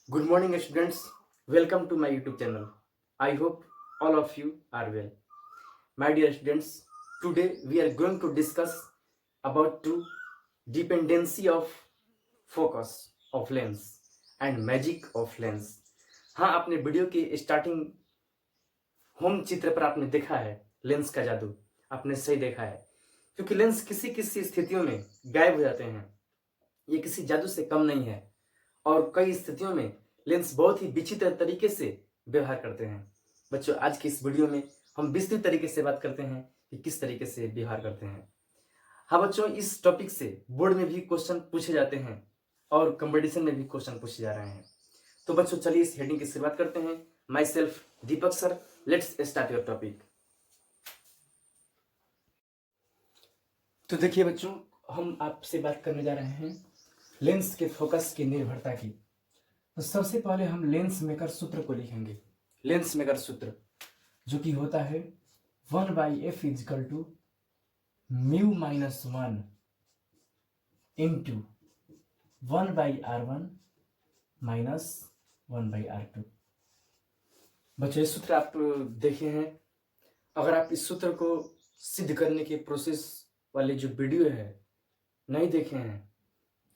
Good morning, students. Welcome to my YouTube channel. I hope all of you are well. My dear students, today we are going to discuss about to dependency of focus of lens and magic of lens. हाँ, आपने video की starting home चित्र पर आपने देखा है lens का जादू। आपने सही देखा है, क्योंकि लेंस किसी किसी स्थितियों में गायब हो जाते हैं। ये किसी जादू से कम नहीं है और कई स्थितियों में लेंस बहुत ही विचित्र तरीके से व्यवहार करते हैं। बच्चों, आज की इस वीडियो में हम विस्तृत तरीके से बात करते हैं कि किस तरीके से व्यवहार करते हैं। हाँ बच्चों, इस टॉपिक से बोर्ड में भी क्वेश्चन पूछे जाते हैं और कंपटीशन में भी क्वेश्चन पूछे जा रहे हैं। तो बच्चों, चलिए इस हेडिंग की शुरुआत करते हैं। My self Deepak sir, let's start your topic. तो देखिए बच्चों, हम आपसे बात करने जा रहे हैं लेंस के फोकस की निर्भरता की। तो सबसे पहले हम लेंस मेकर सूत्र को लिखेंगे। लेंस मेकर सूत्र जो कि होता है 1/f equal to mu minus 1 into 1/r1 minus 1/r2। बच्चों, ये सूत्र आप देखे हैं। अगर आप इस सूत्र को सिद्ध करने के प्रोसेस वाले जो वीडियो है नहीं देखे हैं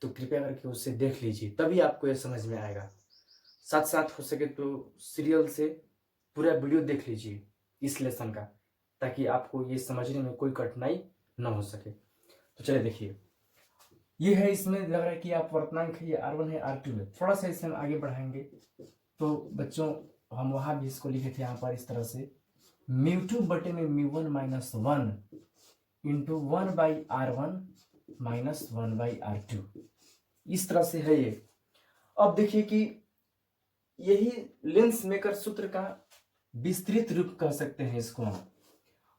तो कृपया करके उसे देख लीजिए, तभी आपको यह समझ में आएगा। साथ साथ हो सके तो सीरियल से पूरा वीडियो देख लीजिए इस लेसन का, ताकि आपको ये समझने में कोई कठिनाई न हो सके। तो चलिए देखिए, ये है, इसमें लग रहा है कि आप वर्तमान है, ये R1 है, R2 है। थोड़ा सा इसे हम आगे बढ़ाएंगे तो बच्चों हम वहां भी इसको लिखे थे यहाँ पर इस तरह से μ2 बटे में μ1 minus 1 into 1/r1 minus 1/r2। इस तरह से है ये। अब देखिए कि यही लेंस मेकर सूत्र का विस्तृत रूप कह सकते हैं इसको हम।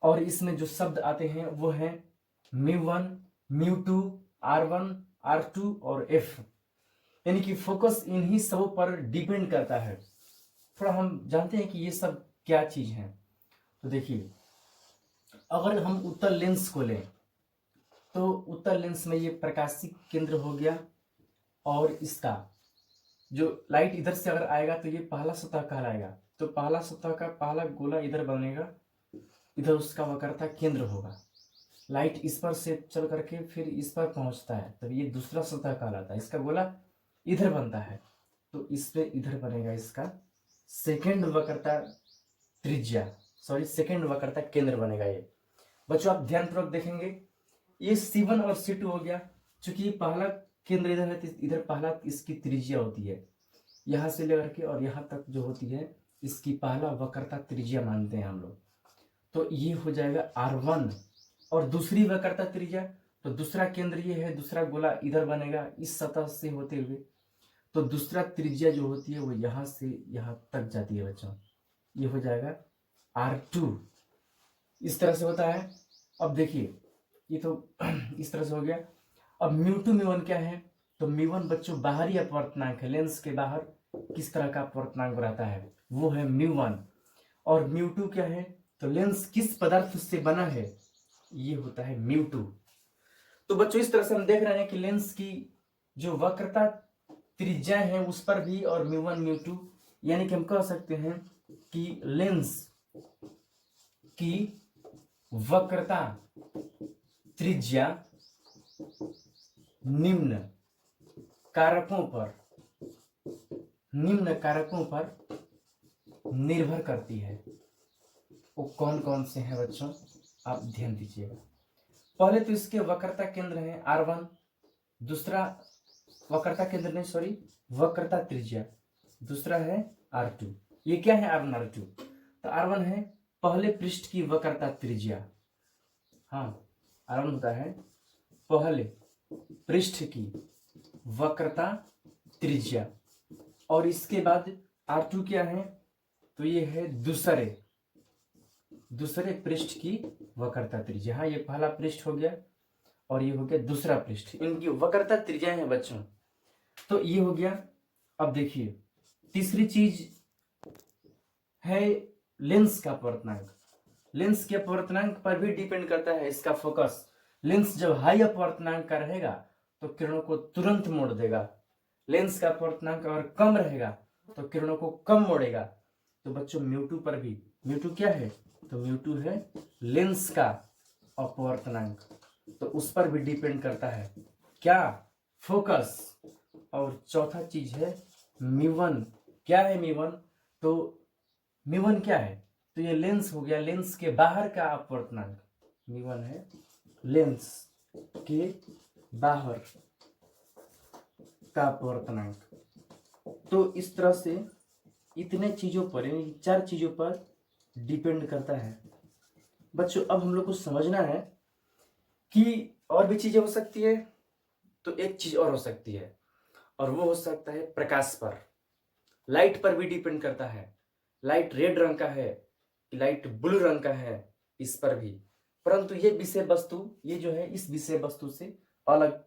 और इसमें जो शब्द आते हैं वो है μ1, μ2, R1, R2 और F, यानी कि फोकस इन्हीं सबों पर डिपेंड करता है। थोड़ा हम जानते हैं कि ये सब क्या चीज है। तो देखिए, अगर हम उत्तल लेंस को लें तो उत्तल लेंस में ये प्रकाशिक केंद्र हो गया, और इसका जो लाइट इधर से अगर आएगा तो ये पहला सतह कहलाएगा। तो पहला सतह का पहला गोला इधर बनेगा, इधर उसका वक्रता केंद्र होगा। लाइट इस पर से चल करके फिर इस पर पहुंचता है, तब ये दूसरा सतह कहलाता है। इसका गोला इधर बनता है, तो इस पे इधर बनेगा इसका सेकेंड वक्रता त्रिज्या, सेकेंड वक्रता केंद्र बनेगा ये। बच्चों, आप ध्यानपूर्वक देखेंगे, ये C1 और C2 हो गया। चूंकि पहला केंद्र इधर है तो इधर पहला इसकी त्रिज्या होती है, यहां से लेकर के और यहां तक जो होती है इसकी पहला वक्रता त्रिज्या मानते हैं हम लोग। तो ये हो जाएगा R1, और दूसरी वक्रता त्रिज्या, तो दूसरा केंद्र ये है, दूसरा गोला इधर बनेगा इस सतह से होते हुए। तो दूसरा त्रिज्या जो होती है वो यहां से यहां तक जाती है बच्चों, ये हो जाएगा R2। इस तरह से होता है। अब देखिए, ये तो इस तरह से हो गया। अब μ2 μ1 क्या है? तो μ1 बच्चों बाहरी अपवर्तनांक है। लेंस के बाहर किस तरह का अपवर्तनांक रहता है वो है μ1, और μ2 क्या है? तो लेंस किस पदार्थ से बना है, ये होता है μ2। तो बच्चों, इस तरह से हम देख रहे हैं कि लेंस की जो वक्रता त्रिज्या है उस पर भी, और μ1 μ2, यानी कि हम कह सकते हैं कि लेंस की वक्रता त्रिज्या निम्न कारकों पर निर्भर करती है। वो कौन कौन से हैं बच्चों, आप ध्यान दीजिएगा। पहले तो इसके वक्रता केंद्र है R1, दूसरा वक्रता केंद्र नहीं, वक्रता त्रिज्या, दूसरा है R2। ये क्या है? R1 R2। तो R1 है पहले पृष्ठ की वक्रता त्रिज्या, हाँ R1 होता है पहले पृष्ठ की वक्रता त्रिज्या, और इसके बाद R2 क्या है? तो ये है दूसरे पृष्ठ की वक्रता त्रिज्या। हाँ, ये पहला पृष्ठ हो गया और ये हो गया दूसरा पृष्ठ, इनकी वक्रता त्रिज्या है बच्चों। तो ये हो गया। अब देखिए, तीसरी चीज है लेंस का अपवर्तनांक। लेंस के अपवर्तनांक पर भी डिपेंड करता है इसका फोकस। लेंस जब हाई अपवर्तनांक का रहेगा तो किरणों को तुरंत मोड़ देगा, लेंस का अपवर्तनांक अगर कम रहेगा तो किरणों को कम मोड़ेगा। तो बच्चों म्यू2 पर भी, म्यू2 क्या है, तो म्यू2 है लेंस का अपवर्तनांक, तो उस पर भी डिपेंड करता है क्या, फोकस। और चौथा चीज है म्यू1। क्या है म्यू1, तो म्यू1 क्या है, तो ये लेंस हो गया, लेंस के बाहर का अपवर्तनांक। म्यू1 है लेंस के बाहर का अपवर्तनांक। तो इस तरह से इतने चीजों पर, यानी 4 चीजों पर डिपेंड करता है। बच्चों अब हम लोग को समझना है कि और भी चीजें हो सकती है, तो एक चीज और हो सकती है, और वो हो सकता है प्रकाश पर, लाइट पर भी डिपेंड करता है। लाइट रेड रंग का है, लाइट ब्लू रंग का है, इस पर भी। परंतु ये विषय वस्तु, ये जो है इस विषय वस्तु से अलग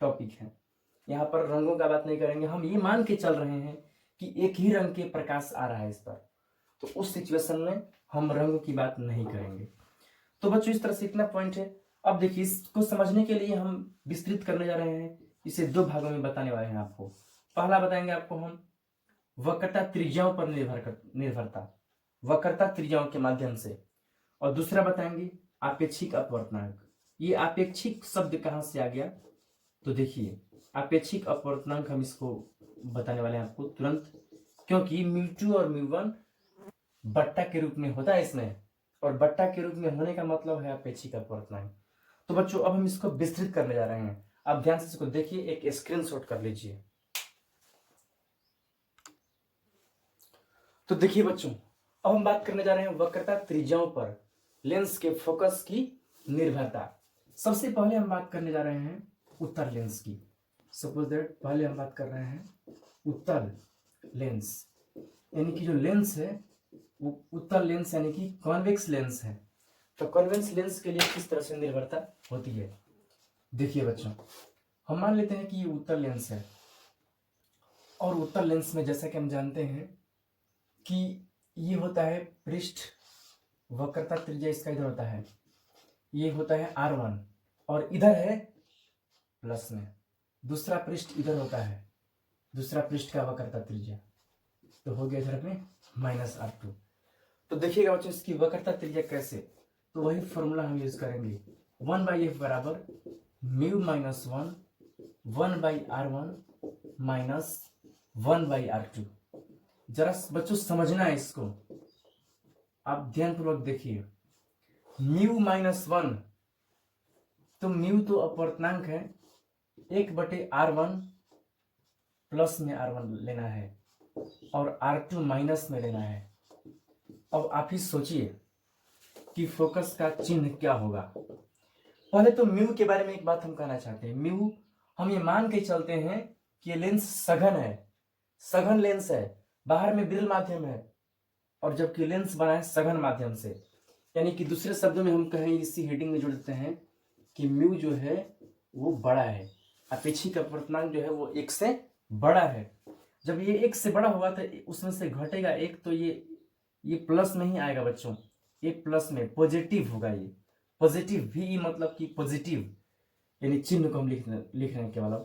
टॉपिक है। यहाँ पर रंगों का बात नहीं करेंगे, हम ये मान के चल रहे हैं कि एक ही रंग के प्रकाश आ रहा है इस पर, तो उस सिचुएशन में हम रंगों की बात नहीं करेंगे। तो बच्चों इस तरह से इतना पॉइंट है। अब देखिए इसको समझने के लिए हम विस्तृत करने जा रहे हैं, इसे 2 भागों में बताने वाले हैं आपको। पहला बताएंगे आपको हम वक्रता त्रिज्याओं पर निर्भरता, वक्रता त्रिज्याओं के माध्यम से, और दूसरा बताएंगे आपेक्षिक अपवर्तनांक। ये आपेक्षिक शब्द कहां से आ गया, तो देखिए आपेक्षिक अपवर्तनांक हम इसको बताने वाले हैं आपको तुरंत, क्योंकि म्यू2 और म्यू1 बट्टा के रूप में होता है इसमें, और बट्टा के रूप में होने का मतलब है अपेक्षिक अपवर्तनांक। तो बच्चों अब हम इसको विस्तृत करने जा रहे हैं, आप ध्यान से इसको देखिए, एक स्क्रीनशॉट कर लीजिए। तो देखिए बच्चों अब हम बात करने जा रहे हैं वक्रता त्रिज्याओं पर लेंस के फोकस की निर्भरता। सबसे पहले हम बात करने जा रहे हैं उत्तल लेंस की। सपोज दैट पहले हम बात कर रहे हैं उत्तल लेंस, यानी कि जो लेंस है वो उत्तल लेंस यानी कि कॉन्वेक्स लेंस है। तो कॉन्वेक्स लेंस के लिए किस तरह से निर्भरता होती है, देखिए बच्चों हम मान लेते हैं कि ये उत्तल लेंस है, और उत्तल लेंस में जैसा कि हम जानते हैं कि ये होता है पृष्ठ, वक्रता त्रिज्या इसका इधर होता है, ये होता है R1, और इधर है प्लस में, दूसरा पृष्ठ इधर होता है, दूसरा पृष्ठ का वक्रता त्रिज्या, तो हो गया इधर में -R2। तो देखिएगा बच्चों इसकी वक्रता त्रिज्या कैसे, तो वही फॉर्मूला हम यूज करेंगे, 1/f बराबर μ-1 1/R1 माइनस 1/R2। जरा बच्चों समझना है इसको, आप ध्यानपूर्वक देखिए। μ-1, तो म्यू तो अपवर्तनांक है, 1/R1 प्लस में R1 लेना है और R2 माइनस में लेना है। अब आप ही सोचिए कि फोकस का चिन्ह क्या होगा। पहले तो म्यू के बारे में एक बात हम कहना चाहते हैं। म्यू हम ये मान के चलते हैं कि ये लेंस सघन है, सघन लेंस है, बाहर में विरल माध्यम है, और जबकि लेंस बना है सघन माध्यम से, यानी कि दूसरे शब्दों में हम कहें, इसी हेडिंग में जोड़ देते हैं कि म्यू जो है वो बड़ा है, अपेक्षिक अपवर्तनांक जो है वो 1 से बड़ा है। जब ये 1 से बड़ा होगा तो उसमें से घटेगा 1, तो ये प्लस नहीं आएगा बच्चों, ये प्लस में पॉजिटिव होगा, ये पॉजिटिव भी मतलब कि पॉजिटिव, यानी चिन्ह को हम लिख रहे हैं केवल।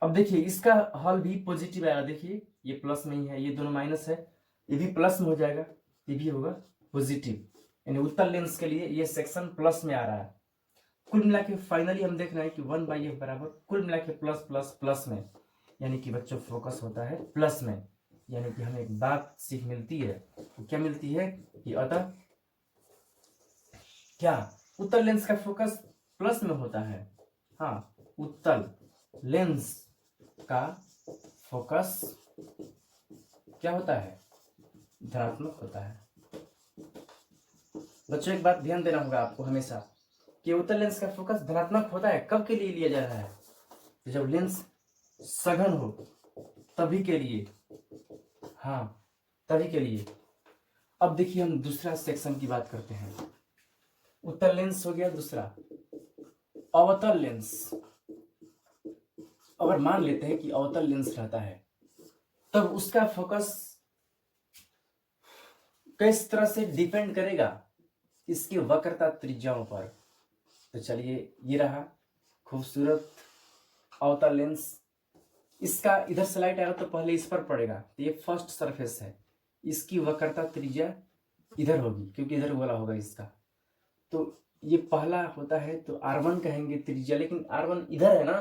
अब देखिए इसका हल भी पॉजिटिव आएगा, देखिए ये प्लस में ही है, ये दोनों माइनस है, ये भी प्लस में हो जाएगा, ये भी होगा पॉजिटिव, यानी उत्तल लेंस के लिए ये सेक्शन प्लस में आ रहा है। कुल मिला के फाइनली हम देख रहे हैं कि 1/f बराबर कुल मिला के प्लस प्लस प्लस में, यानी कि बच्चों फोकस होता है प्लस में। यानी कि हमें एक बात सीख मिलती है, क्या मिलती है कि अतः क्या उत्तल लेंस का फोकस प्लस में होता है। हाँ, उत्तल लेंस का फोकस क्या होता है, धनात्मक होता है। बच्चों एक बात ध्यान देना होगा आपको हमेशा कि उत्तल लेंस का फोकस धनात्मक होता है, कब के लिए लिया जा रहा है, तो जब लेंस सघन हो तभी के लिए, हाँ तभी के लिए। अब देखिए हम दूसरा सेक्शन की बात करते हैं। उत्तल लेंस हो गया, दूसरा अवतल लेंस। अगर मान लेते हैं कि अवतल लेंस रहता है तब उसका फोकस किस तरह से डिपेंड करेगा, इसकी वक्रता त्रिज्याओं पर। तो चलिए ये रहा खूबसूरत अवतल लेंस, इसका इधर से लाइट आएगा तो पहले इस पर पड़ेगा, तो ये फर्स्ट सरफेस है, इसकी वक्रता त्रिज्या इधर होगी क्योंकि इधर गोला होगा इसका, तो ये पहला होता है तो R1 कहेंगे त्रिज्या, लेकिन R1 इधर है ना,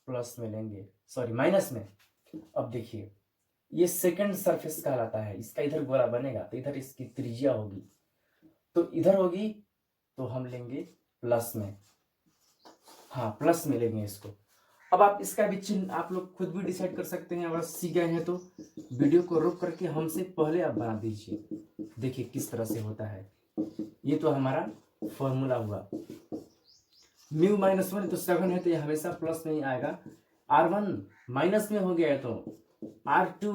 प्लस में लेंगे, सॉरी माइनस में। अब देखिए ये सेकंड सरफेस कहलाता है, इसका इधर गोला बनेगा तो इधर इसकी त्रिज्या होगी, तो इधर होगी तो हम लेंगे प्लस में, हाँ प्लस में लेंगे इसको। अब आप इसका भी चिन्ह आप लोग खुद भी डिसाइड कर सकते हैं, अगर सीख गए हैं तो वीडियो को रोक करके हमसे पहले आप बना दीजिए, देखिए किस तरह से होता है। ये तो हमारा फॉर्मूला हुआ, म्यू माइनस 1 तो 7 है तो ये हमेशा प्लस में ही आएगा, R1 माइनस में हो गया है तो R2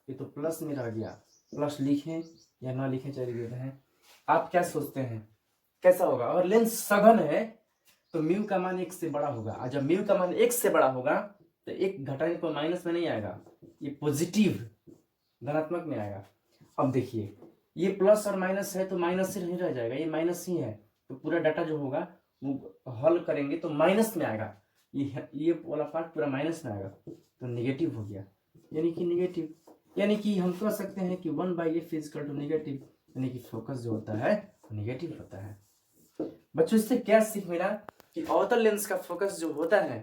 ये तो प्लस में रह गया, प्लस लिखें या ना लिखें चलिए देते हैं। आप क्या सोचते हैं कैसा होगा? और लेंस सघन है तो म्यू का मान 1 से बड़ा होगा, और जब म्यू का मान 1 से बड़ा होगा तो 1 घटाने पर माइनस में नहीं आएगा, ये पॉजिटिव धनात्मक में आएगा। अब देखिए ये प्लस और माइनस है तो माइनस से नहीं रह जाएगा, ये माइनस ही है, तो पूरा डाटा जो होगा वो हल करेंगे तो माइनस में आएगा, ये वाला पार्ट पूरा माइनस में आएगा, तो नेगेटिव हो गया, यानी कि नेगेटिव, यानी कि हम कह सकते हैं कि 1/f इक्वल टू नेगेटिव, यानी कि फोकस जो होता है नेगेटिव होता है। बच्चों इससे क्या सीख मिला कि अवतल लेंस का फोकस जो होता है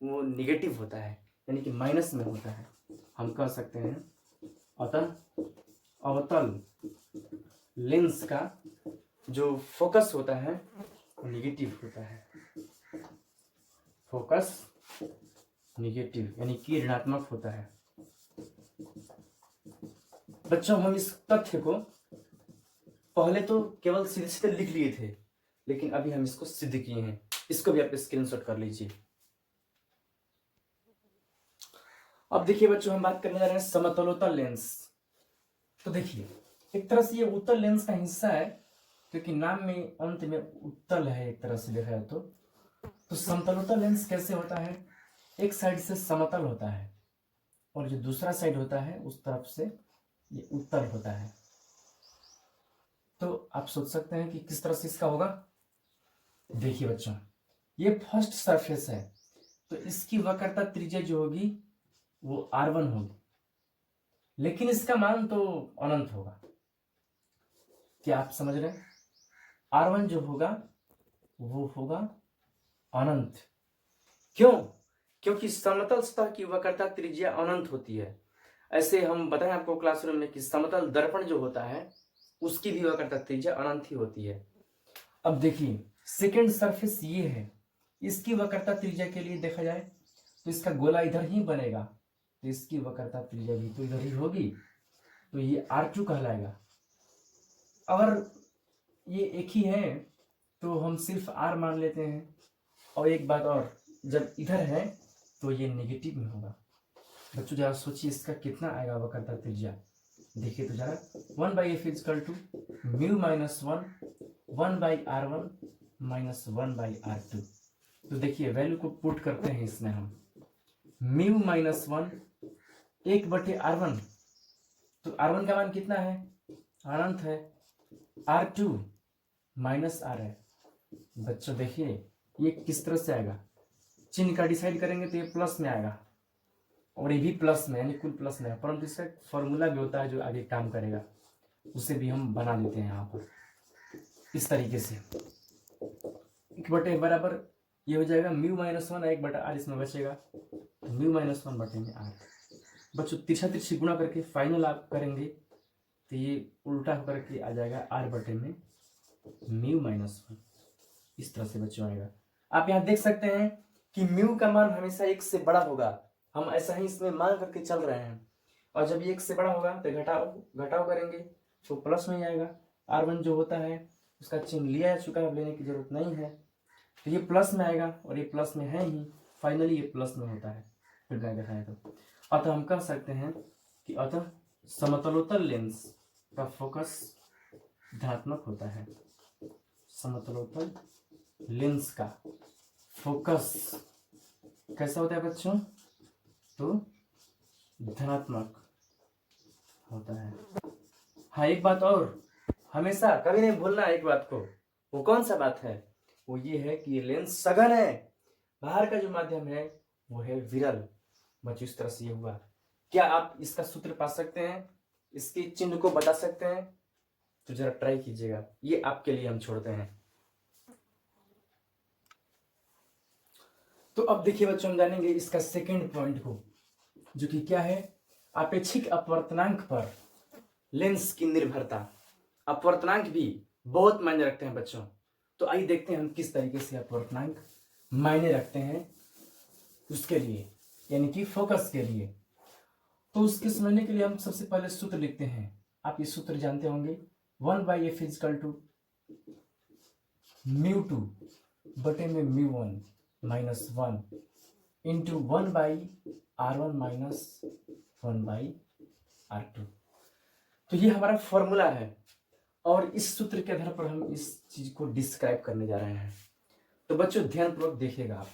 वो निगेटिव होता है, यानी कि माइनस में होता है। हम कह सकते हैं अतः अवतल लेंस का जो फोकस होता है वो निगेटिव होता है, फोकस निगेटिव यानी कि ऋणात्मक होता है। बच्चों हम इस तथ्य को पहले तो केवल सीधे सीधे लिख लिए थे, लेकिन अभी हम इसको सिद्ध किए हैं, इसको भी आप स्क्रीनशॉट कर लीजिए। अब देखिए बच्चों हम बात करने जा रहे हैं समतलोत्तल लेंस। तो देखिए एक तरह से ये उत्तल लेंस का हिस्सा है, क्योंकि नाम में अंत में उत्तल है, एक तरह से देखा जाए तो समतलोत्तल लेंस कैसे होता है? एक साइड से समतल होता है और जो दूसरा साइड होता है उस तरफ से ये उत्तल होता है। तो आप सोच सकते हैं कि किस तरह से इसका होगा। देखिए बच्चों ये फर्स्ट सरफेस है तो इसकी वक्रता त्रिज्या जो होगी वो R1 होगी, लेकिन इसका मान तो अनंत होगा। क्या आप समझ रहे हैं? R1 जो होगा वो होगा अनंत। क्यों? क्योंकि समतल सतह की वक्रता त्रिज्या अनंत होती है। ऐसे हम बताएं आपको क्लासरूम में कि समतल दर्पण जो होता है उसकी भी वक्रता त्रिज्या अनंत ही होती है। अब देखिए सेकेंड सरफेस ये है, इसकी वक्रता त्रिज्या के लिए देखा जाए तो इसका गोला इधर ही बनेगा, तो इसकी वक्रता त्रिज्या भी तो इधर ही होगी, तो ये R2 कहलाएगा। अगर ये एक ही है तो हम सिर्फ R मान लेते हैं। और एक बात और, जब इधर है तो ये नेगेटिव में होगा। बच्चों जरा सोचिए इसका कितना आएगा वक्रता त्रिज्या। देखिए तो जरा 1/f equal to mu minus 1 1/R1 minus 1/R2। तो देखिए वैल्यू को पुट करते हैं इसमें हम, म्यू माइनस 1 1/R1, तो R1 का मान कितना है? अनंत है। R2 माइनस R है। बच्चों देखिए ये किस तरह से आएगा, चिन्ह का डिसाइड करेंगे तो ये प्लस में आएगा और ये भी प्लस में, यानी कुल प्लस में है, परंतु इसका फॉर्मूला भी होता है जो आगे काम करेगा, उसे भी हम बना देते हैं यहाँ पर इस तरीके से। 1/f बराबर ये हो जाएगा म्यू माइनस 1 1/R, इसमें बचेगा म्यू माइनस 1/R। बच्चों तिरछा तिरछी गुणा करके फाइनल आप करेंगे तो ये उल्टा होकर के आ जाएगा R/में म्यू माइनस 1, इस तरह से बच्चों आएगा। आप यहाँ देख सकते हैं कि म्यू का मान हमेशा 1 से बड़ा होगा, हम ऐसा ही इसमें मान करके चल रहे हैं, और जब ये 1 से बड़ा होगा तो घटाव करेंगे तो प्लस में ही आएगा। R1 जो होता है उसका चिन्ह लिया जा चुका है, लेने की जरूरत नहीं है, तो ये प्लस में आएगा और ये प्लस में है ही, फाइनली ये प्लस में होता है फिर दिखाए तो। अतः हम कह सकते हैं कि अतः समतलोत्तल लेंस का फोकस धनात्मक होता है। समतलोत्तल लेंस का फोकस कैसा होता है बच्चों? तो धनात्मक होता है। हाँ एक बात और हमेशा कभी नहीं भूलना एक बात को, वो कौन सा बात है? वो ये है कि ये लेंस सघन है, बाहर का जो माध्यम है वो है विरल, बच्चों इस तरह से ये हुआ। क्या आप इसका सूत्र पा सकते हैं, इसके चिन्ह को बता सकते हैं? तो जरा ट्राई कीजिएगा, ये आपके लिए हम छोड़ते हैं। तो अब देखिए बच्चों, हम जानेंगे इसका सेकेंड पॉइंट को, जो कि क्या है, अपेक्षिक अपवर्तनांक पर लेंस की निर्भरता। अपवर्तनांक भी बहुत मायने रखते हैं बच्चों। तो आइए देखते हैं हम किस तरीके से अपवर्तनांक मायने रखते हैं उसके लिए, यानी कि फोकस के लिए। तो उसके समझने के लिए हम सबसे पहले सूत्र लिखते हैं। आप ये सूत्र जानते होंगे, 1/f = μ2 बटे में μ1 minus 1 into 1/r1 minus 1/r2। तो ये हमारा फॉर्मूला है और इस सूत्र के आधार पर हम इस चीज को डिस्क्राइब करने जा रहे हैं। तो बच्चों ध्यानपूर्वक देखिएगा आप।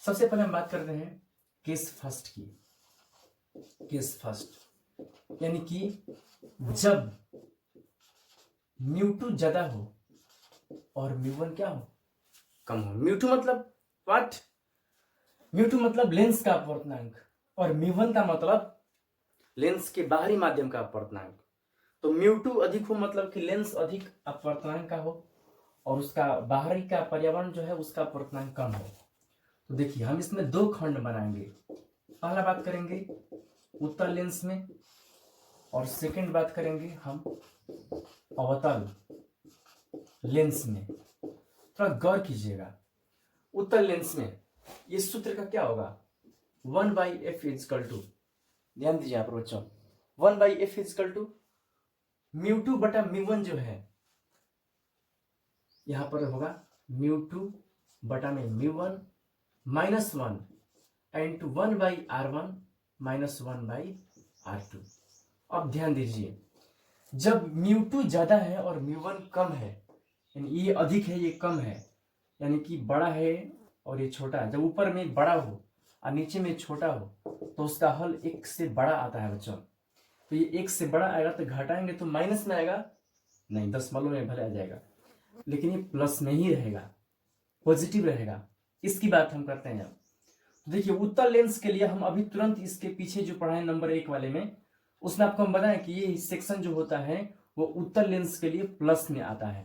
सबसे पहले हम बात करते हैं केस फर्स्ट की। केस फर्स्ट यानी कि जब μ2 ज्यादा हो और μ1 क्या हो, कम हो। μ2 मतलब व्हाट? μ2 मतलब लेंस का अपवर्तनांक और μ1 का मतलब लेंस के बाहरी माध्यम का अपवर्तनांक। तो μ2 अधिक हो मतलब कि लेंस अधिक अपवर्तनांक का हो और उसका बाहरी का पर्यावरण जो है उसका अपवर्तनांक कम हो। तो देखिए हम इसमें दो खंड बनाएंगे। पहला बात करेंगे उत्तल लेंस में और सेकंड बात करेंगे हम अवतल लेंस में। थोड़ा गौर कीजिएगा। उत्तल लेंस में ये सूत्र का क्या होगा, 1/f = ध्यान दीजिए आप बच्चों, 1/f = μ2 बटा μ1 जो है यहां पर होगा μ2 बटा में μ1 minus 1 into 1/r1 minus 1/r2। अब ध्यान दीजिए, जब μ2 ज्यादा है और μ1 कम है, यानी ये अधिक है ये कम है, यानी कि बड़ा है और ये छोटा है। जब ऊपर में बड़ा हो और नीचे में छोटा हो तो उसका हल 1 से बड़ा आता है बच्चों। तो ये 1 से बड़ा आएगा तो घटाएंगे तो माइनस में आएगा, नहीं दशमलव में भले आ जाएगा, लेकिन ये प्लस में ही रहेगा, पॉजिटिव रहेगा। इसकी बात हम करते हैं अब। तो देखिए उत्तल लेंस के लिए हम अभी तुरंत इसके पीछे जो पढ़ाए नंबर 1 वाले में, उसमें आपको हम बताएं कि ये सेक्शन जो होता है वो उत्तल लेंस के लिए प्लस में आता है।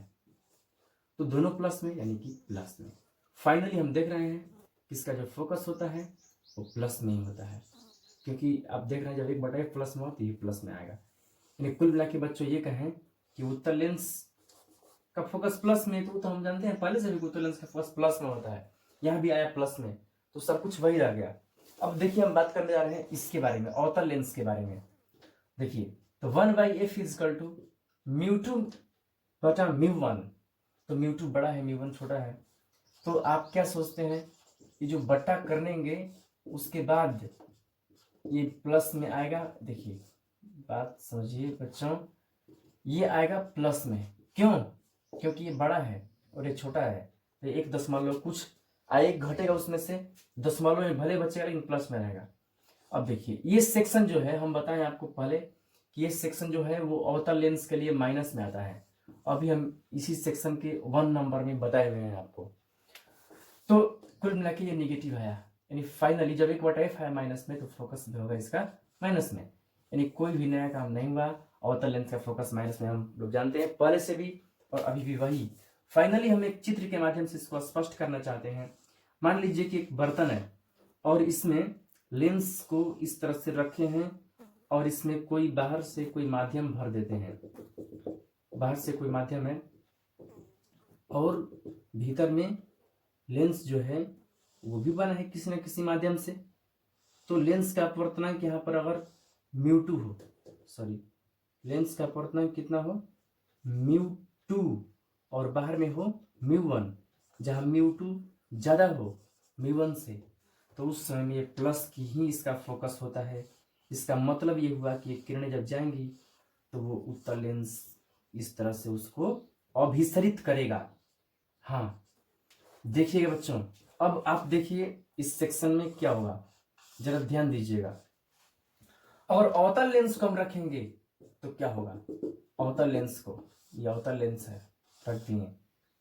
तो दोनों प्लस में यानी कि प्लस में। फाइनली हम देख रहे हैं कि इसका जो फोकस होता है वो प्लस में ही होता है, क्योंकि आप देख रहे हैं जब 1/f प्लस में हो तो ये प्लस में आएगा। यानी कुल मिला के बच्चों ये कहें कि उत्तल लेंस का फोकस प्लस में, तो हम जानते हैं पहले से भी उत्तल लेंस का फोकस प्लस में होता है, यहाँ भी आया प्लस में, तो सब कुछ वही रह गया। अब देखिए हम बात करने जा रहे हैं इसके बारे में, अवतल लेंस के बारे में। देखिए तो 1/f = μ2 बटा μ1। तो μ2 बड़ा है μ1 छोटा है। तो आप क्या सोचते हैं, ये जो बट्टा करेंगे उसके बाद ये प्लस में आएगा। देखिए बात समझिए बच्चों, ये आएगा प्लस में, क्यों? क्योंकि ये बड़ा है और ये छोटा है, तो 1 दशमलव कुछ एक घटेगा उसमें से, दशमलव में भले बचेगा लेकिन प्लस में रहेगा। अब देखिए ये सेक्शन जो है, हम बताएं आपको पहले कि ये सेक्शन जो है वो अवतल लेंस के लिए माइनस में आता है। अभी हम इसी सेक्शन के 1 नंबर में बताए हुए हैं आपको। तो कुल मिला के ये निगेटिव आया, यानी फाइनली जब 1/f है माइनस में तो फोकस भी होगा इसका माइनस में, यानी कोई भी नया काम नहीं हुआ। अवतल लेंस का फोकस माइनस में हम लोग जानते हैं पहले से भी और अभी भी वही। फाइनली हम एक चित्र के माध्यम से इसको स्पष्ट करना चाहते हैं। मान लीजिए कि एक बर्तन है और इसमें लेंस को इस तरह से रखे हैं और इसमें कोई बाहर से कोई माध्यम भर देते हैं, बाहर से कोई माध्यम है और भीतर में लेंस जो है वो भी बना है किसी न किसी माध्यम से। तो लेंस का अपवर्तनांक यहाँ पर अगर μ2 हो, सॉरी लेंस का अपवर्तनांक कितना हो, μ2 और बाहर में हो μ1, जहाँ μ2 ज्यादा हो μ1 से, तो उस समय में ये प्लस की ही इसका फोकस होता है। इसका मतलब ये हुआ कि ये किरणें जब जाएंगी तो वो उत्तल लेंस इस तरह से उसको अभिसरित करेगा। हाँ देखिएगा बच्चों, अब आप देखिए इस सेक्शन में क्या होगा, जरा ध्यान दीजिएगा। और अवतल लेंस को हम रखेंगे तो क्या होगा, अवतल लेंस को, ये अवतल लेंस है रख दिए,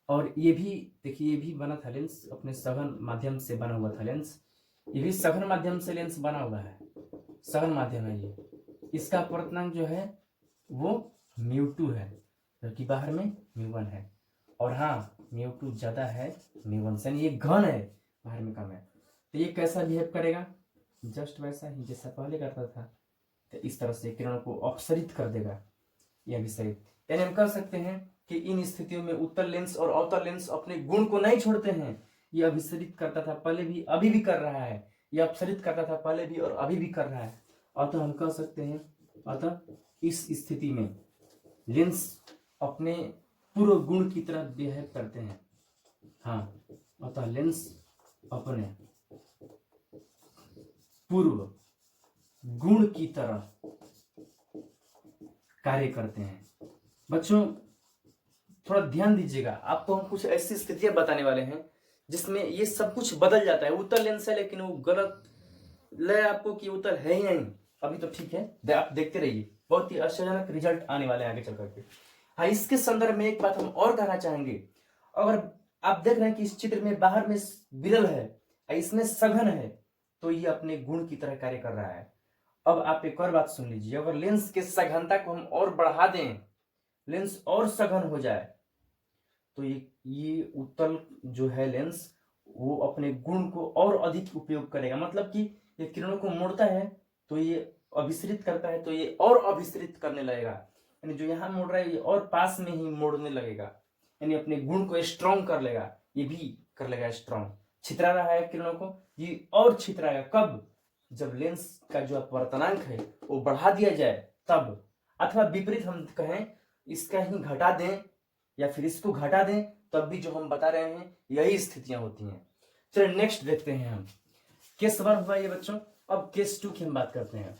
और ये भी देखिए ये भी बना था लेंस, अपने सघन माध्यम से बना हुआ था लेंस, ये भी सघन माध्यम से लेंस बना हुआ है, सघन माध्यम है ये। इसका अपवर्तनांक जो है वो μ2 है, जबकि बाहर में μ1 है। और हाँ, μ2 ज्यादा है μ1 से, ये घन है, बाहर में कम है। तो ये कैसा बिहेव करेगा? जस्ट वैसा ही जैसा पहले करता था। तो इस तरह से किरणों को अपसरित कर देगा, यह अभिसरित। यानी हम कह सकते हैं कि इन स्थितियों में उत्तल लेंस और अवतल लेंस अपने गुण को नहीं छोड़ते हैं। ये अभिसरित करता था पहले भी, अभी भी कर रहा है। यह अपसरित करता था पहले भी और अभी भी कर रहा है। अतः हम कह सकते हैं, अतः इस स्थिति में लेंस अपने पूर्व गुण की तरह बिहेव करते हैं। हाँ, अतः लेंस अपने पूर्व गुण की तरह कार्य करते हैं। बच्चों थोड़ा ध्यान दीजिएगा, आपको हम कुछ ऐसी स्थितियां बताने वाले हैं जिसमें ये सब कुछ बदल जाता है। उत्तल लेंस है लेकिन वो गलत लय आपको कि उत्तल है ही नहीं। अभी तो ठीक है, आप देखते रहिए, बहुत ही आश्चर्यजनक रिजल्ट आने वाले हैं आगे चल करके। हाँ, इसके संदर्भ में एक बात हम और कहना चाहेंगे। अगर आप देख रहे हैं कि इस चित्र में बाहर में विरल है, इसमें सघन है, तो ये अपने गुण की तरह कार्य कर रहा है। अब आप एक और बात सुन लीजिए, अगर लेंस के सघनता को हम और बढ़ा दें, लेंस और सघन हो जाए, तो ये उत्तल जो है लेंस वो अपने गुण को और अधिक उपयोग करेगा। मतलब कि ये किरणों को मोड़ता है तो ये अभिसरित करता है, तो ये और अभिसरित करने लगेगा। यानी जो यहाँ मोड़ रहा है ये और पास में ही मोड़ने लगेगा, यानी अपने गुण को स्ट्रॉन्ग कर लेगा। ये भी कर लेगा स्ट्रॉन्ग, छितरा रहा है किरणों को, ये और छितराएगा। कब? जब लेंस का जो अपवर्तनांक है वो बढ़ा दिया जाए तब, अथवा विपरीत हम कहें इसका ही घटा दें या फिर इसको घटा दें, तब भी जो हम बता रहे हैं यही स्थितियां होती हैं। चलिए नेक्स्ट देखते हैं हम। केस 1 हुआ ये बच्चों। अब केस 2 की हम बात करते हैं।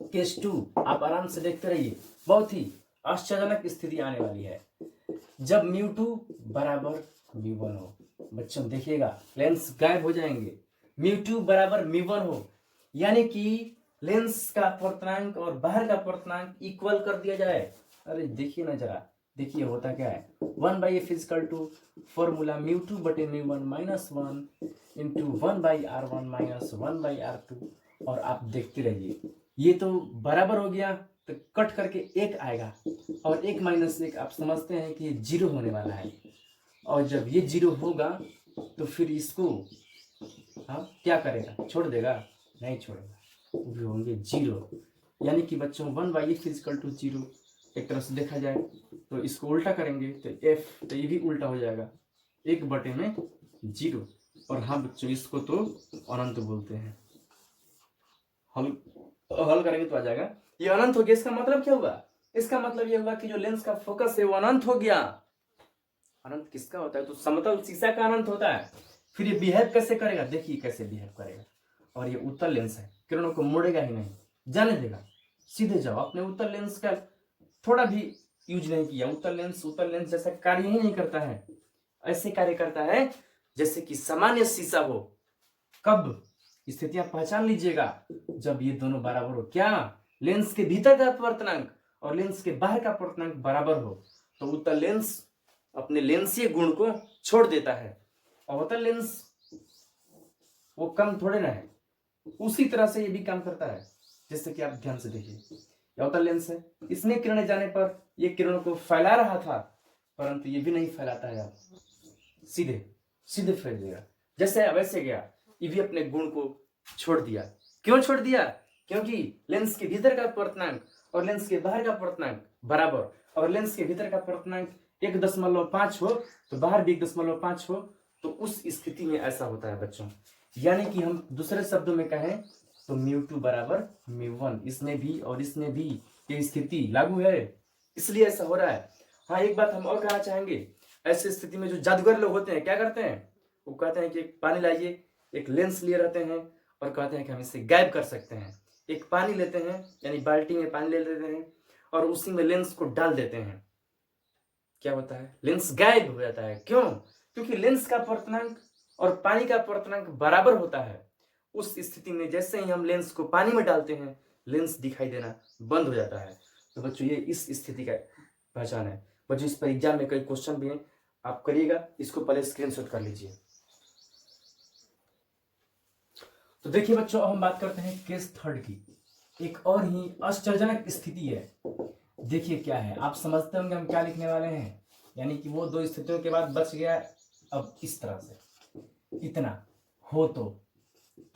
केस 2 आप आराम से देखते रहिए, बहुत ही आश्चर्यजनक स्थिति आने वाली है। जब μ2 बराबर μ1 हो, बच्चों देखिएगा लेंस गायब हो जाएंगे। μ2 बराबर μ1 हो, यानी कि लेंस का अपवर्तनांक और बाहर का अपवर्तनांक इक्वल कर दिया जाए। अरे देखिए ना जरा, देखिए होता क्या है। 1/f इक्वल टू फॉर्मूला μ2 बटे μ1 minus 1 into 1/r1 minus 1/r2। और आप देखते रहिए, ये तो बराबर हो गया तो कट करके 1 आएगा, और 1 माइनस 1 आप समझते हैं कि ये 0 होने वाला है। और जब ये 0 होगा तो फिर इसको हाँ क्या करेगा? छोड़ देगा? नहीं छोड़ेगा, भी होंगे 0। यानी कि बच्चों 1/f इक्वल टू 0 एक तरह से देखा जाए तो इसको उल्टा करेंगे तो f, तो ये भी उल्टा हो जाएगा 1/0। और हाँ बच्चों, इसको तो अनंत बोलते हैं। हल करेंगे तो आ जाएगा, ये अनंत हो गया। इसका मतलब क्या हुआ? इसका मतलब ये हुआ कि जो लेंस का फोकस है वो अनंत हो गया। अनंत किसका होता है? तो समतल शीशा का अनंत होता है। फिर ये बिहेव कैसे करेगा? देखिए कैसे बिहेव करेगा। और ये उत्तल लेंस है, किरणों को मोड़ेगा ही नहीं, जाने देगा, सीधे जाओ। अपने उत्तल लेंस का थोड़ा भी यूज नहीं किया। उत्तल लेंस जैसा कार्य ही नहीं करता है, ऐसे कार्य करता है जैसे कि सामान्य शीशा हो। कब? स्थितियां पहचान लीजिएगा, जब ये दोनों बराबर हो। क्या? लेंस के भीतर का अपवर्तनांक और लेंस के बाहर का अपवर्तनांक बराबर हो, तो उत्तल लेंस अपने लेंसीय गुण को छोड़ देता है। अवतल लेंस वो कम थोड़े ना है, उसी तरह से ये भी काम करता है। जैसे कि आप ध्यान से देखिए, अवतल लेंस है, इसमें किरणें जाने पर ये किरणों को फैला रहा था, परंतु ये भी नहीं फैलाता है। आप सीधे फैल देगा, जैसे वैसे गया। ये भी अपने गुण को छोड़ दिया। क्यों छोड़ दिया? क्योंकि लेंस के भीतर का अपवर्तनांक और लेंस के बाहर का अपवर्तनांक बराबर, और लेंस के भीतर का अपवर्तनांक 1.5 हो तो बाहर भी 1.5 हो, तो उस स्थिति में ऐसा होता है बच्चों। यानी कि हम दूसरे शब्दों में कहें तो μ2 बराबर μ1, इसमें भी और इसमें भी ये स्थिति लागू है, इसलिए ऐसा हो रहा है। हाँ, एक बात हम और कहना चाहेंगे। ऐसी स्थिति में जो जादूगर लोग होते हैं क्या करते हैं? वो कहते हैं कि एक पानी लाइए, एक लेंस लिए रहते हैं और कहते हैं कि हम इसे गायब कर सकते हैं। एक पानी लेते हैं, यानी बाल्टी में पानी ले लेते हैं और उसी में लेंस को डाल देते हैं। क्या होता है? लेंस गायब हो जाता है। क्यों? क्योंकि लेंस का अपवर्तनांक और पानी का अपवर्तनांक बराबर होता है। उस स्थिति में जैसे ही हम लेंस को पानी में डालते हैं, लेंस दिखाई देना बंद हो जाता है। तो बच्चों ये इस स्थिति का पहचान है। बच्चों इस पर एग्जाम में कई क्वेश्चन भी हैं, आप करिएगा, इसको पहले स्क्रीनशॉट कर लीजिए। तो देखिए बच्चों, अब हम बात करते हैं केस थर्ड की। एक और ही आश्चर्यजनक स्थिति है। देखिए क्या है, आप समझते होंगे हम क्या लिखने वाले हैं। यानी कि वो दो स्थितियों के बाद बच गया अब इस तरह से, इतना हो तो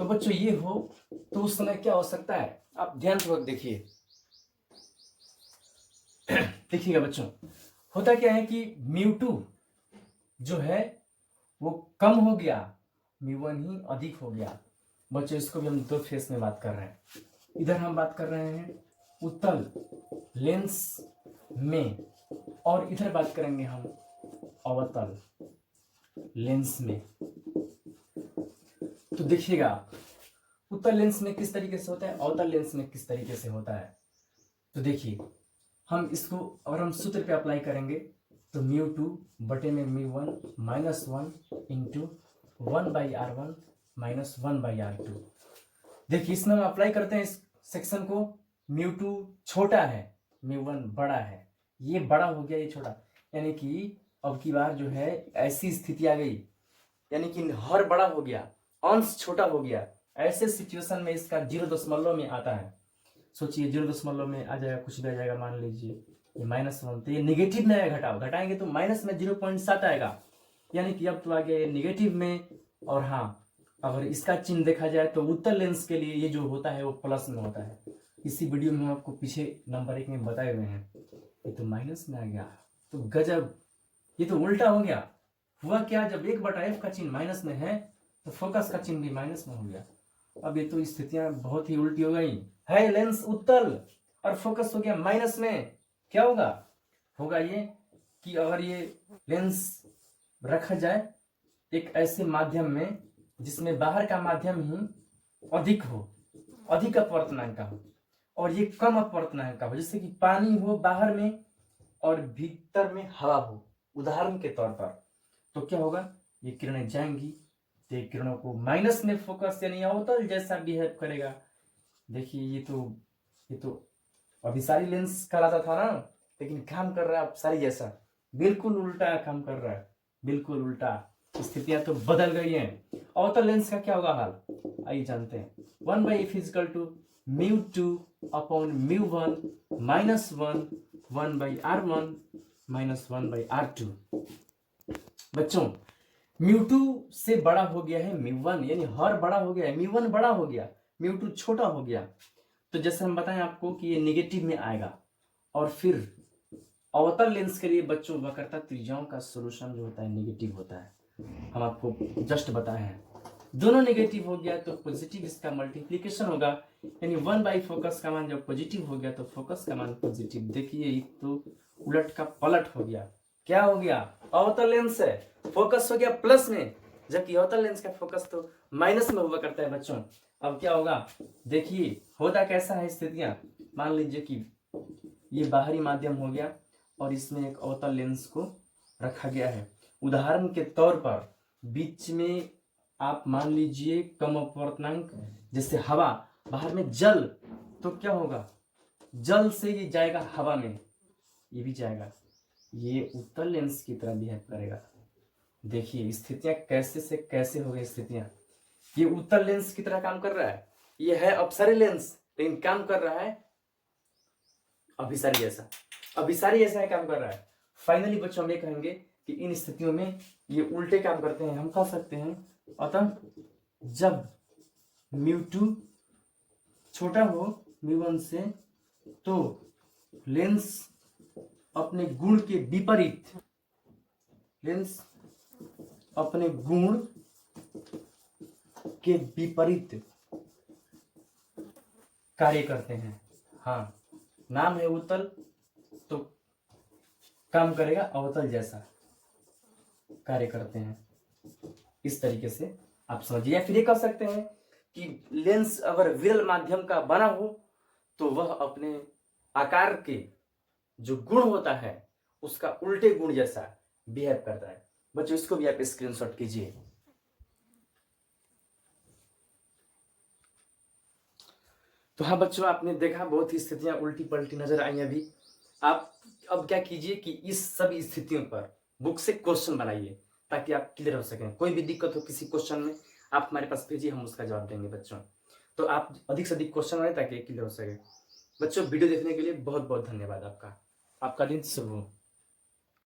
बच्चों ये हो तो उस समय क्या हो सकता है, आप ध्यानपूर्वक देखिए। देखिएगा बच्चों, होता क्या है कि म्यू2 जो है वो कम हो गया, म्यू1 ही अधिक हो गया। बच्चों इसको भी हम दो फेस में बात कर रहे हैं। इधर हम बात कर रहे हैं उत्तल लेंस में, और इधर बात करेंगे हम अवतल लेंस में। तो देखिएगा उत्तल लेंस में किस तरीके से होता है, अवतल लेंस में किस तरीके से होता है। तो देखिए हम इसको अगर हम सूत्र पे अप्लाई करेंगे तो म्यू2 बटे में म्यू1 minus 1 into 1/r1 minus 1/r2। देखिए इसमें हम अप्लाई करते हैं इस सेक्शन को। म्यू2 छोटा है, म्यू1 बड़ा है, ये बड़ा हो गया, ये छोटा, यानी कि अब की बार जो है ऐसी स्थिति आ गई, यानी कि हर बड़ा हो गया, अंश छोटा हो गया। ऐसे सिचुएशन में इसका 0 में आता है। सोचिए 0 में आ जाएगा, कुछ भी आ जाएगा, मान लीजिए ये -1, तो ये निगेटिव में आएगा, घटाएंगे तो माइनस में 0.7 आएगा, यानी कि अब तो आ गया ये निगेटिव में। और हाँ, अगर इसका चिन्ह देखा जाए तो उत्तल लेंस के लिए ये जो होता है वो प्लस में होता है। इसी वीडियो में हम आपको पीछे नंबर 1 में बताए हुए हैं। ये तो माइनस में आ गया, तो गजब, ये तो उल्टा हो गया। हुआ क्या, जब 1/f का चिन्ह माइनस में है तो फोकस का चिन्ह भी माइनस में हो गया। अब ये तो स्थितियां बहुत ही उल्टी हो गई है। लेंस उत्तल और फोकस हो गया माइनस में, क्या होगा, होगा ये कि अगर ये लेंस रखा जाए एक ऐसे माध्यम में जिसमें बाहर का माध्यम ही अधिक हो, अधिक अपवर्तनांक का हो, और ये कम अपवर्तनांक का हो, जैसे कि पानी हो बाहर में और भीतर में हवा हो, उदाहरण के तौर पर, तो क्या होगा, ये किरणें जाएंगी तो ये किरणों को माइनस में फोकस यानी अवतल जैसा बिहेव करेगा। देखिए ये तो अभिसारी लेंस कहलाता था ना, लेकिन काम कर रहा है अपसारी जैसा, बिल्कुल उल्टा काम कर रहा है, बिल्कुल उल्टा। स्थितियां तो बदल गई हैं। अवतल लेंस का क्या होगा हाल, आइए जानते हैं। 1/f equal to mu two upon mu one minus 1/r1 minus 1/r2। बच्चों म्यू2 से बड़ा हो गया है म्यू1, यानी हर बड़ा हो गया है, म्यू1 बड़ा हो गया, म्यू2 छोटा हो गया। तो जैसे हम बताएं आपको कि ये निगेटिव में आएगा। और फिर अवतल लेंस के लिए बच्चों वक्रता त्रिज्याओं का सॉल्यूशन जो होता है नेगेटिव होता है, हम आपको जस्ट बताए हैं। दोनों नेगेटिव हो गया तो पॉजिटिव इसका मल्टीप्लीकेशन होगा, यानी 1/फोकस का मान जब पॉजिटिव हो गया तो फोकस का मान पॉजिटिव। देखिए तो उलट का पलट हो गया, क्या हो गया, अवतल लेंस है फोकस हो गया प्लस में, जबकि अवतल लेंस का फोकस तो माइनस में हुआ करता है बच्चों। अब क्या होगा, देखिए होता कैसा है स्थितियां, मान लीजिए कि ये बाहरी माध्यम हो गया और इसमें एक अवतल लेंस को रखा गया है। उदाहरण के तौर पर बीच में आप मान लीजिए कम अपवर्तनांक, जैसे हवा, बाहर में जल, तो क्या होगा, जल से ये जाएगा हवा में, ये भी जाएगा, ये उत्तल लेंस की तरह बिहेव करेगा। देखिए स्थितियां कैसे से कैसे हो गई स्थितियां। ये उत्तल लेंस की तरह काम कर रहा है, ये है अपसारी लेंस, लेकिन काम कर रहा है अभिसारी जैसा, अभिसारी जैसा है काम कर रहा है। फाइनली बच्चों हम ये कहेंगे कि इन स्थितियों में ये उल्टे काम करते हैं, हम कह सकते हैं। अतः जब म्यू2 छोटा हो म्यू1 से तो लेंस अपने गुण के विपरीत, लेंस अपने गुण के विपरीत कार्य करते हैं। हाँ, नाम है उत्तल तो काम करेगा अवतल जैसा, कार्य करते हैं। इस तरीके से आप समझिए। या फिर ये कह सकते हैं कि लेंस अगर विरल माध्यम का बना हो तो वह अपने आकार के जो गुण होता है उसका उल्टे गुण जैसा बिहेव करता है। बच्चों इसको भी आप स्क्रीनशॉट कीजिए। तो हाँ बच्चों, आपने देखा बहुत ही स्थितियां उल्टी पलटी नजर आई अभी। आप अब क्या कीजिए कि इस सभी स्थितियों पर बुक से क्वेश्चन बनाइए ताकि आप क्लियर हो सकें। कोई भी दिक्कत हो किसी क्वेश्चन में आप हमारे पास भेजिए, हम उसका जवाब देंगे बच्चों। तो आप अधिक से अधिक क्वेश्चन बनाएं ताकि क्लियर हो सके। बच्चों वीडियो देखने के लिए बहुत बहुत धन्यवाद आपका। आपका दिन शुभ हो।